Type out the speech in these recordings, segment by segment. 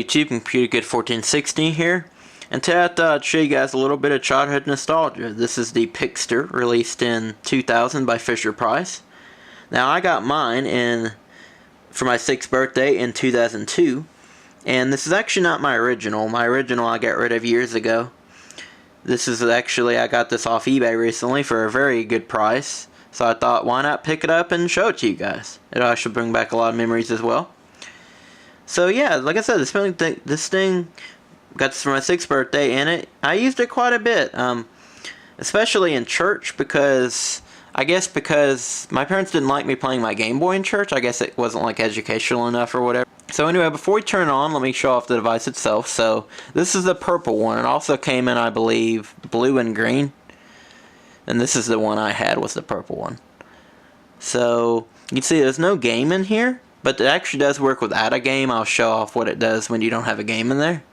YouTube? Computer Good 1460 here. And today I thought I'd show you guys a little bit of childhood nostalgia. This is the Pixter, released in 2000 by Fisher-Price. Now I got mine for my 6th birthday in 2002. And this is actually not my original. My original I got rid of years ago. This is actually, I got this off eBay recently for a very good price. So I thought, why not pick it up and show it to you guys? It actually bring back a lot of memories as well. So yeah, like I said, this thing got this for my 6th birthday, and I used it quite a bit, especially in church because my parents didn't like me playing my Game Boy in church. I guess it wasn't like educational enough or whatever. So anyway, before we turn it on, let me show off the device itself. So this is the purple one. It also came in, I believe, blue and green. And this is the one I had, was the purple one. So you can see there's no game in here, but it actually does work without a game. I'll show off what it does when you don't have a game in there.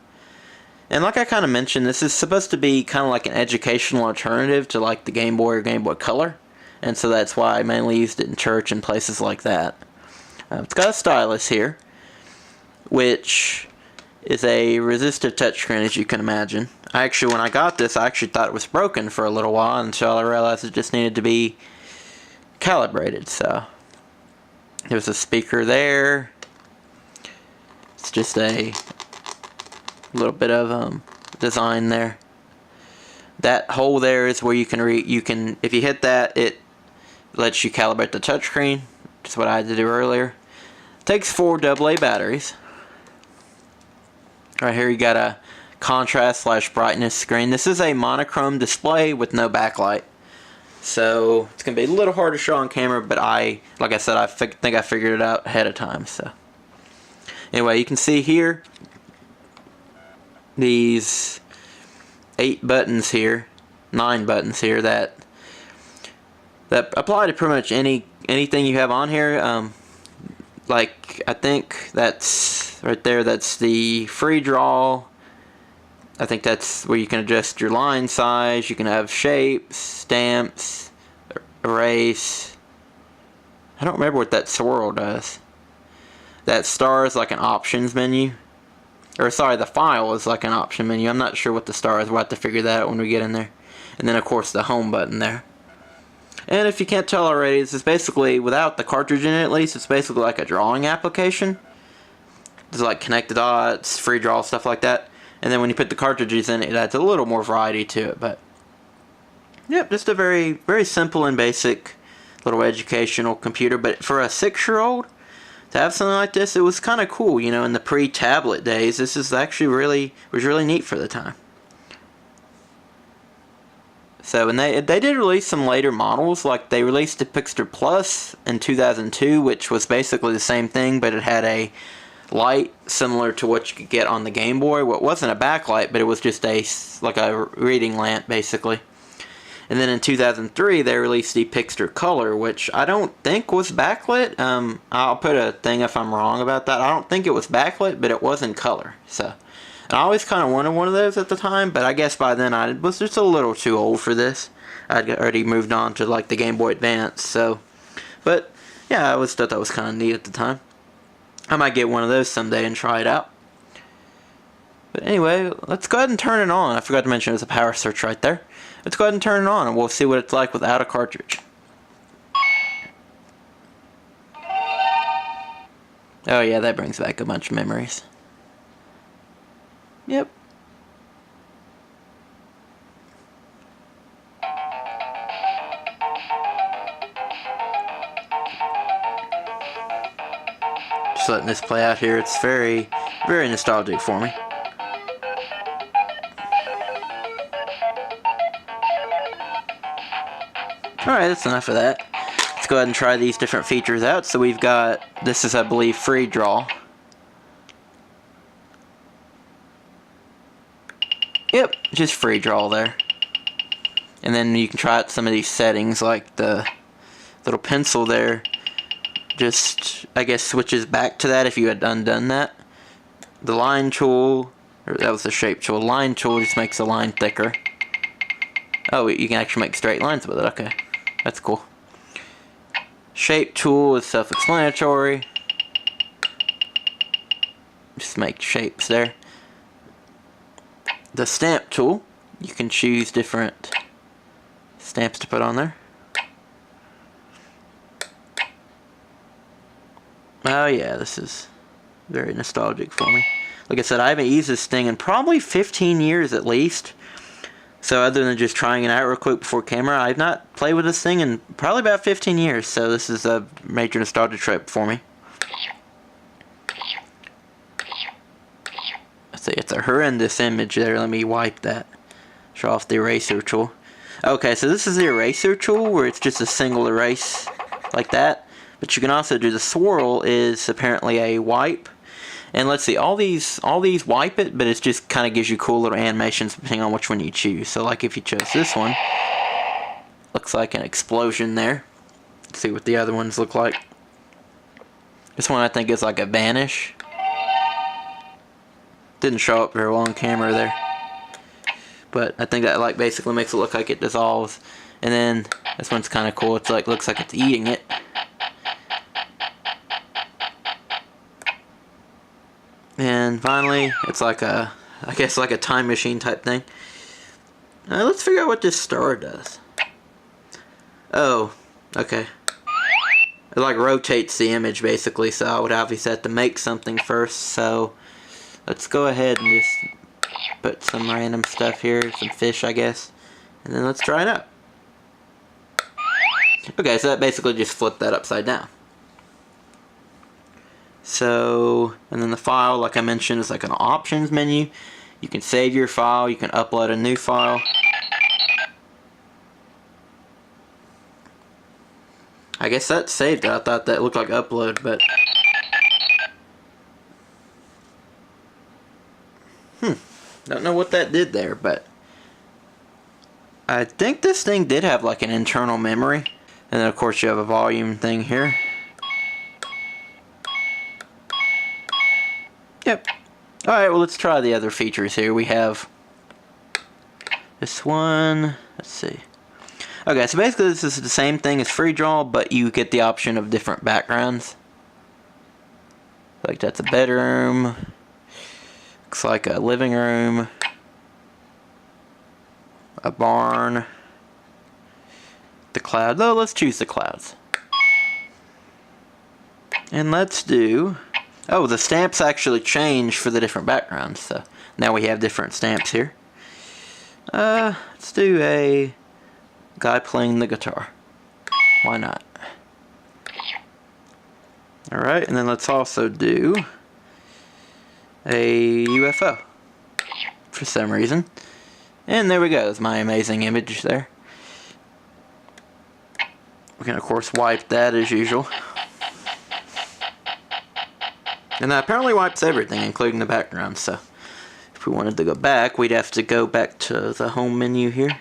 And like I kind of mentioned, this is supposed to be kind of like an educational alternative to like the Game Boy or Game Boy Color. And so that's why I mainly used it in church and places like that. It's got a stylus here, which is a resistive touchscreen, as you can imagine. When I got this, I actually thought it was broken for a little while until I realized it just needed to be calibrated. So there's a speaker there. It's just a little bit of design there. That hole there is where you can if you hit that, it lets you calibrate the touchscreen. Just what I had to do earlier. It takes 4 AA batteries. Right here you got a contrast/brightness screen. This is a monochrome display with no backlight. So it's going to be a little hard to show on camera, but like I said, I think I figured it out ahead of time. So anyway, you can see here these 8 buttons here, 9 buttons here that apply to pretty much anything you have on here. Like I think that's right there, that's the free draw. I think that's where you can adjust your line size. You can have shapes, stamps, erase. I don't remember what that swirl does. That star is like an options menu. Or sorry, the file is like an option menu. I'm not sure what the star is. We'll have to figure that out when we get in there. And then of course the home button there. And if you can't tell already, this is basically, without the cartridge in it at least, it's basically like a drawing application. There's like connect the dots, free draw, stuff like that. And then when you put the cartridges in, it adds a little more variety to it. But yep, just a very, very simple and basic little educational computer. But for a 6-year-old to have something like this, it was kind of cool. You know, in the pre-tablet days, this is actually was really neat for the time. So, and they did release some later models, like they released the Pixter Plus in 2002, which was basically the same thing, but it had a light similar to what you could get on the Game Boy. Well, it wasn't a backlight, but it was just like a reading lamp, basically. And then in 2003, they released the Pixter Color, which I don't think was backlit. I'll put a thing if I'm wrong about that. I don't think it was backlit, but it was in color. So, and I always kind of wanted one of those at the time, but I guess by then I was just a little too old for this. I'd already moved on to like the Game Boy Advance. So, but yeah, I always thought that was kind of neat at the time. I might get one of those someday and try it out. But anyway, let's go ahead and turn it on. I forgot to mention there's a power switch right there. Let's go ahead and turn it on and we'll see what it's like without a cartridge. Oh yeah, that brings back a bunch of memories. Yep. Just letting this play out here. It's very, very nostalgic for me. Alright, that's enough of that. Let's go ahead and try these different features out. So we've got, this is I believe free draw. Yep, just free draw there. And then you can try out some of these settings, like the little pencil there. Just, I guess, switches back to that if you had undone that. The line tool, or that was the shape tool. Line tool just makes the line thicker. Oh, you can actually make straight lines with it. Okay, that's cool. Shape tool is self-explanatory. just make shapes there. The stamp tool, you can choose different stamps to put on there. Oh yeah, this is very nostalgic for me. Like I said, I haven't used this thing in probably 15 years at least. So other than just trying it out real quick before camera, I've not played with this thing in probably about 15 years. So this is a major nostalgia trip for me. Let's see, it's a horrendous image there. Let me wipe that. Show off the eraser tool. Okay, so this is the eraser tool where it's just a single erase like that. But you can also do the swirl is apparently a wipe. And let's see, all these wipe it, but it just kind of gives you cool little animations depending on which one you choose. So like if you chose this one, looks like an explosion there. Let's see what the other ones look like. This one I think is like a vanish. Didn't show up very well on camera there. But I think that like basically makes it look like it dissolves. And then this one's kind of cool. It's like looks like it's eating it. And finally, it's like a, I guess like a time machine type thing. Let's figure out what this star does. Oh, okay. It like rotates the image basically, so I would obviously have to make something first. So let's go ahead and just put some random stuff here, some fish I guess, and then let's try it out. Okay, so that basically just flipped that upside down. So, and then the file, like I mentioned, is like an options menu. You can save your file, you can upload a new file. I guess that saved it. I thought that looked like upload, but don't know what that did there, but I think this thing did have like an internal memory. And then of course you have a volume thing here. Yep. Alright, well let's try the other features here. We have this one. Let's see. Okay, so basically this is the same thing as free draw, but you get the option of different backgrounds. Like that's a bedroom. Looks like a living room. A barn. The clouds. Oh, let's choose the clouds. And let's do... Oh, the stamps actually change for the different backgrounds, so now we have different stamps here. Let's do a guy playing the guitar. Why not? Alright, and then let's also do a UFO for some reason. And there we go, that's my amazing image there. We can of course wipe that as usual. And that apparently wipes everything, including the background, so if we wanted to go back, we'd have to go back to the home menu here.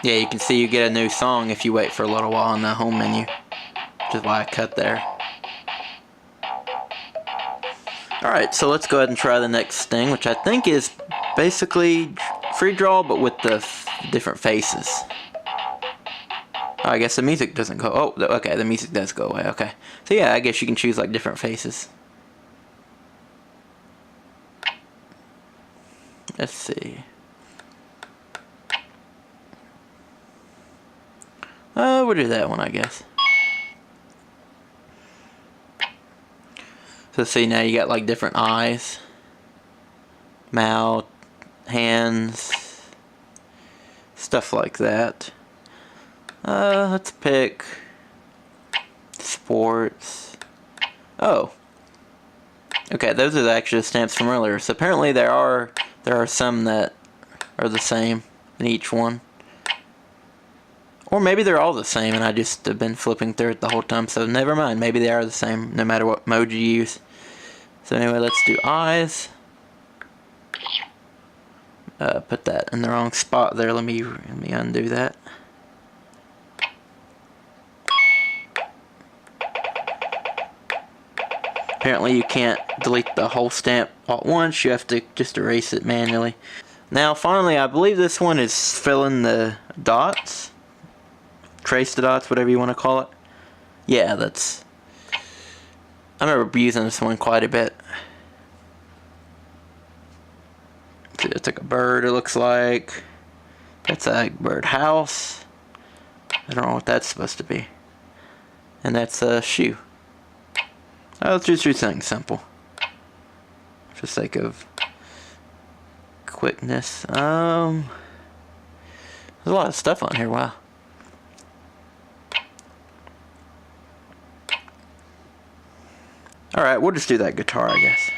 Yeah, you can see you get a new song if you wait for a little while in the home menu, which is why I cut there. Alright, so let's go ahead and try the next thing, which I think is basically free draw, but with the different faces. Oh, I guess the music doesn't go... Oh, okay, the music does go away, okay. So yeah, I guess you can choose like different faces. Let's see. We'll do that one, I guess. So see, now you got like different eyes, mouth, hands, stuff like that. Let's pick sports. Oh, okay, those are the actual stamps from earlier. So apparently there are some that are the same in each one. Or maybe they're all the same and I just have been flipping through it the whole time, so never mind. Maybe they are the same no matter what mode you use. So anyway, let's do eyes. Put that in the wrong spot there. Let me undo that. Apparently you can't delete the whole stamp all at once. You have to just erase it manually. Now finally, I believe this one is fill in the dots. Trace the dots, whatever you want to call it. Yeah, I remember using this one quite a bit. See, it's like a bird, it looks like. That's a bird house. I don't know what that's supposed to be. And that's a shoe. Let's just do something simple. For the sake of quickness. There's a lot of stuff on here, wow. Alright, we'll just do that guitar, I guess.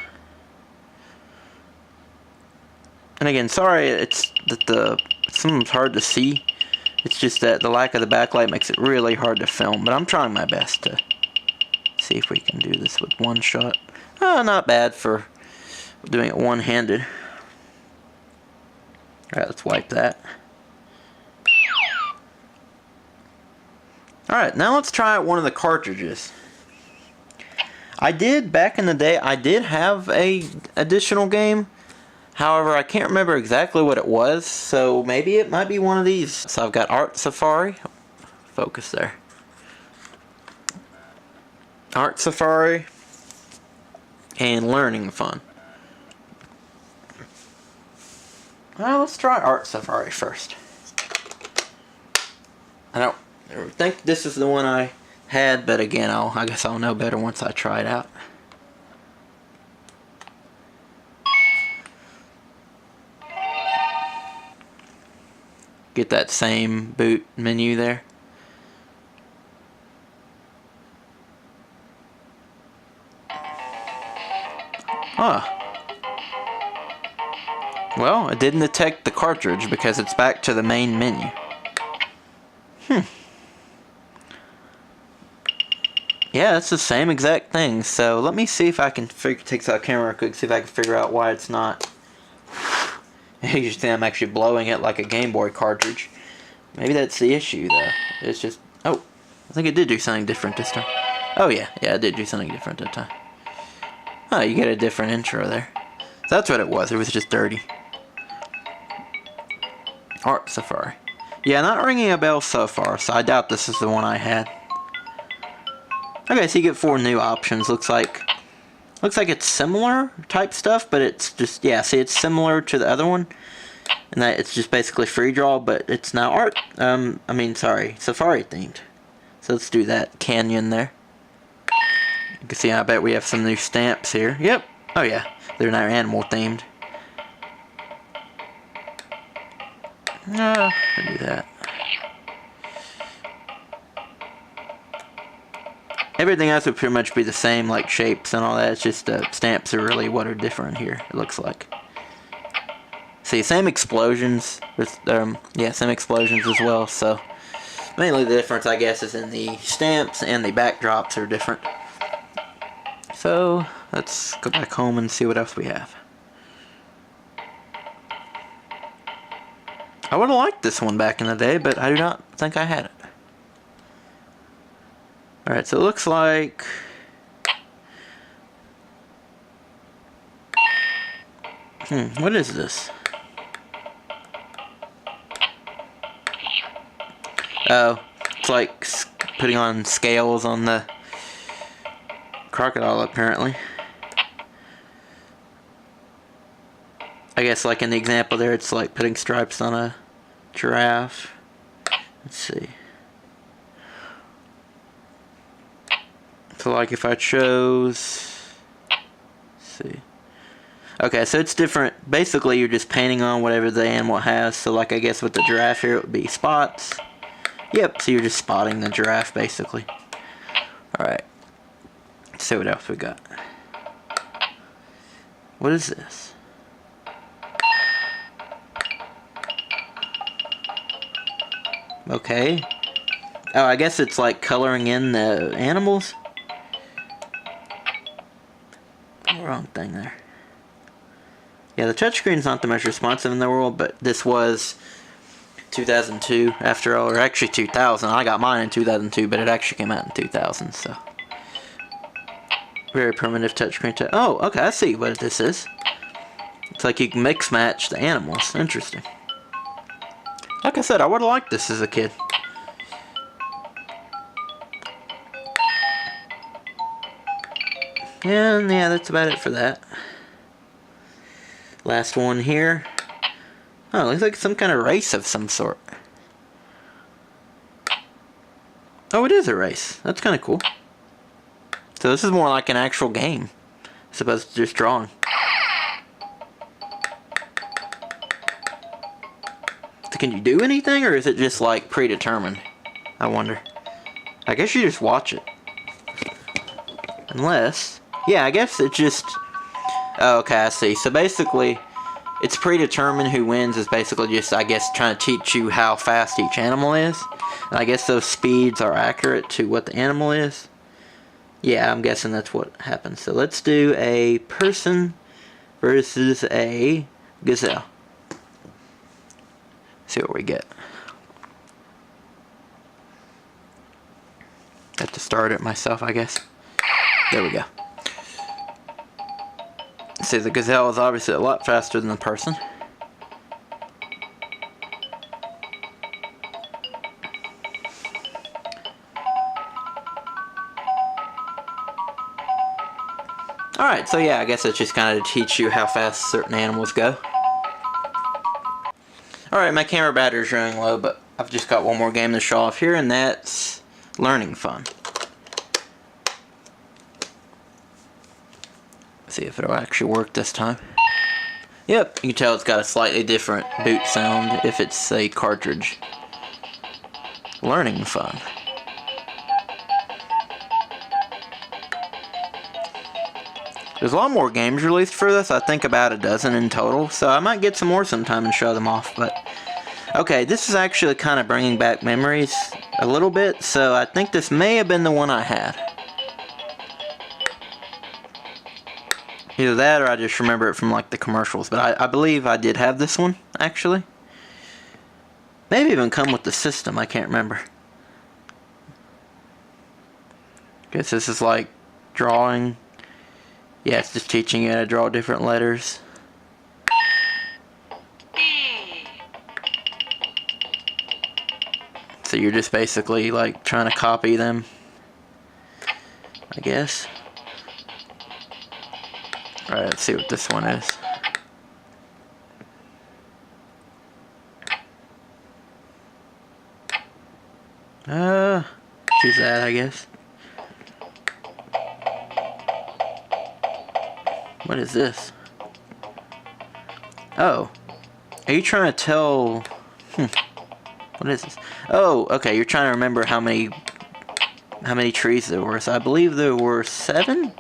And again, sorry it's that something's hard to see. It's just that the lack of the backlight makes it really hard to film, but I'm trying my best to see if we can do this with one shot. Oh, not bad for doing it one-handed. Alright, let's wipe that. Alright, now let's try out one of the cartridges. Back in the day, I did have a additional game. However, I can't remember exactly what it was, so maybe it might be one of these. So I've got Art Safari. Focus there. Art Safari and Learning Fun. Well, let's try Art Safari first. I don't think this is the one I had, but again, I guess I'll know better once I try it out. Get that same boot menu there. Huh. Well, it didn't detect the cartridge because it's back to the main menu. Yeah, it's the same exact thing. So let me see if I can take out the camera real quick, see if I can figure out why it's not. You can see I'm actually blowing it like a Game Boy cartridge. Maybe that's the issue though. It's just, oh, I think it did do something different this time. Oh yeah, it did do something different that time. Oh, you get a different intro there. So that's what it was just dirty. Art Safari. Yeah, not ringing a bell so far, so I doubt this is the one I had. Okay, so you get 4 new options. Looks like it's similar type stuff, but it's just, yeah, see, it's similar to the other one. And that it's just basically free draw, but it's now Safari themed. So let's do that. Canyon there. You can see, I bet we have some new stamps here. Yep. Oh yeah, they're now animal themed. No, I'll do that. Everything else would pretty much be the same, like shapes and all that. It's just stamps are really what are different here, it looks like. See, same explosions. Yeah, same explosions as well. So, mainly the difference, I guess, is in the stamps and the backdrops are different. So, let's go back home and see what else we have. I would have liked this one back in the day, but I do not think I had it. Alright, so it looks like... what is this? Oh, it's like putting on scales on the crocodile, apparently. I guess like in the example there, it's like putting stripes on a giraffe. Let's see. So like if I chose... Let's see. Okay, so it's different. Basically, you're just painting on whatever the animal has. So like I guess with the giraffe here, it would be spots. Yep, so you're just spotting the giraffe, basically. Alright. Let's see what else we got. What is this? Okay. Oh, I guess it's like coloring in the animals. Wrong thing there. Yeah, the touchscreen's not the most responsive in the world, but this was 2002 after all, or actually 2000. I got mine in 2002, but it actually came out in 2000, so. Very primitive touchscreen. Oh, okay, I see what this is. It's like you can mix match the animals. Interesting. Like I said, I would have liked this as a kid. And yeah, that's about it for that. Last one here. Oh, looks like some kind of race of some sort. Oh, it is a race. That's kind of cool. So this is more like an actual game, as opposed to just drawing. So can you do anything, or is it just like predetermined? I wonder. I guess you just watch it. Unless... yeah, I guess it just... oh, okay, I see. So basically, it's predetermined who wins is basically just, I guess, trying to teach you how fast each animal is. And I guess those speeds are accurate to what the animal is. Yeah, I'm guessing that's what happens. So let's do a person versus a gazelle. See what we get. Have to start it myself, I guess. There we go. See, the gazelle is obviously a lot faster than the person. Alright, so yeah, I guess it's just kind of to teach you how fast certain animals go. Alright, my camera battery's running low, but I've just got one more game to show off here, and that's Learning Fun. See if it'll actually work this time. Yep, you can tell it's got a slightly different boot sound if it's a cartridge. Learning Fun. There's a lot more games released for this. I think about a dozen in total, so I might get some more sometime and show them off. But okay, this is actually kind of bringing back memories a little bit, so I think this may have been the one I had. Either that or I just remember it from like the commercials, but I believe I did have this one, actually. Maybe even come with the system, I can't remember. Guess this is like drawing. Yeah, it's just teaching you how to draw different letters. So you're just basically like trying to copy them, I guess. Alright, let's see what this one is. Choose that, I guess. What is this? Oh. Are you trying to tell... What is this? Oh, okay, you're trying to remember how many trees there were. So I believe there were 7?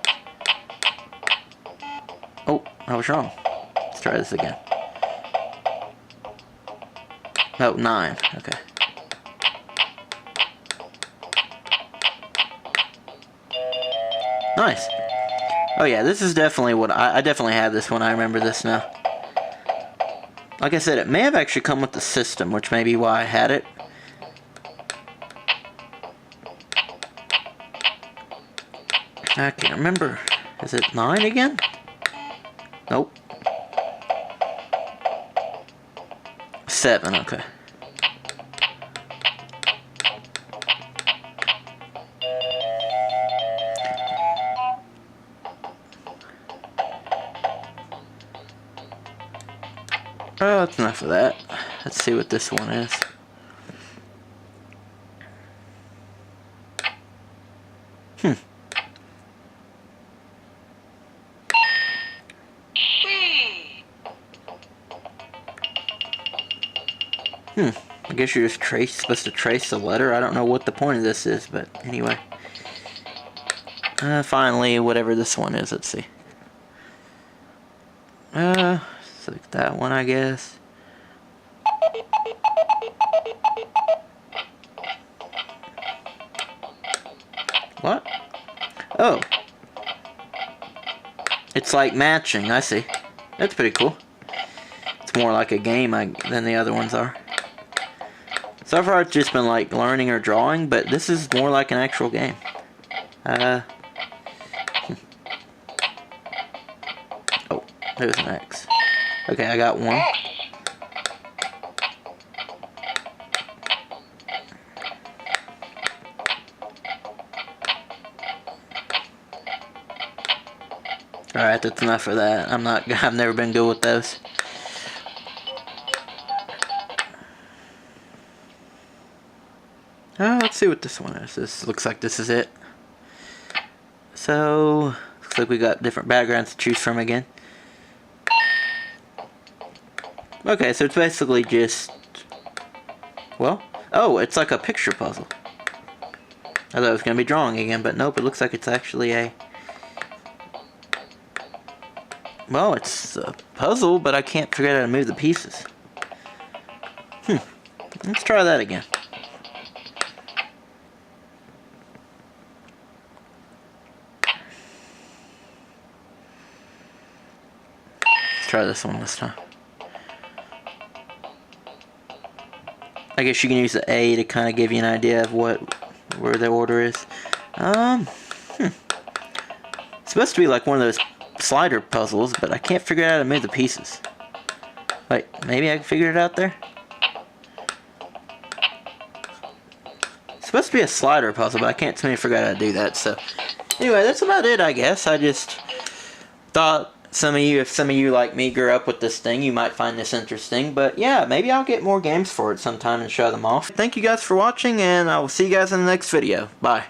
Oh, I was wrong. Let's try this again. Oh, 9. Okay. Nice. Oh yeah, this is definitely what I definitely have this one. I remember this now. Like I said, it may have actually come with the system, which may be why I had it. I can't remember. Is it 9 again? Nope. 7, okay. Oh, that's enough of that. Let's see what this one is. I guess you're just supposed to trace the letter. I don't know what the point of this is, but anyway. Finally, whatever this one is, let's see. Select that one, I guess. What? Oh. It's like matching, I see. That's pretty cool. It's more like a game than the other ones are. So far it's just been like learning or drawing, but this is more like an actual game. Oh, there's an X. Okay, I got one. Alright, that's enough of that. I've never been good with those. Let's see what this one is. This looks like this is it. So, looks like we got different backgrounds to choose from again. Okay, so it's basically just, well, oh, it's like a picture puzzle. I thought it was going to be drawing again, but nope, it looks like it's actually a, well, it's a puzzle, but I can't figure out how to move the pieces. Let's try that again. Let's try this one this time. I guess you can use the A to kind of give you an idea of where the order is. It's supposed to be like one of those slider puzzles, but I can't figure out how to move the pieces. Wait, maybe I can figure it out there? It's supposed to be a slider puzzle, but I can't seem to figure out how to do that. So, anyway, that's about it, I guess. I just thought if some of you like me grew up with this thing, you might find this interesting. But yeah, maybe I'll get more games for it sometime and show them off. Thank you guys for watching, and I will see you guys in the next video. Bye.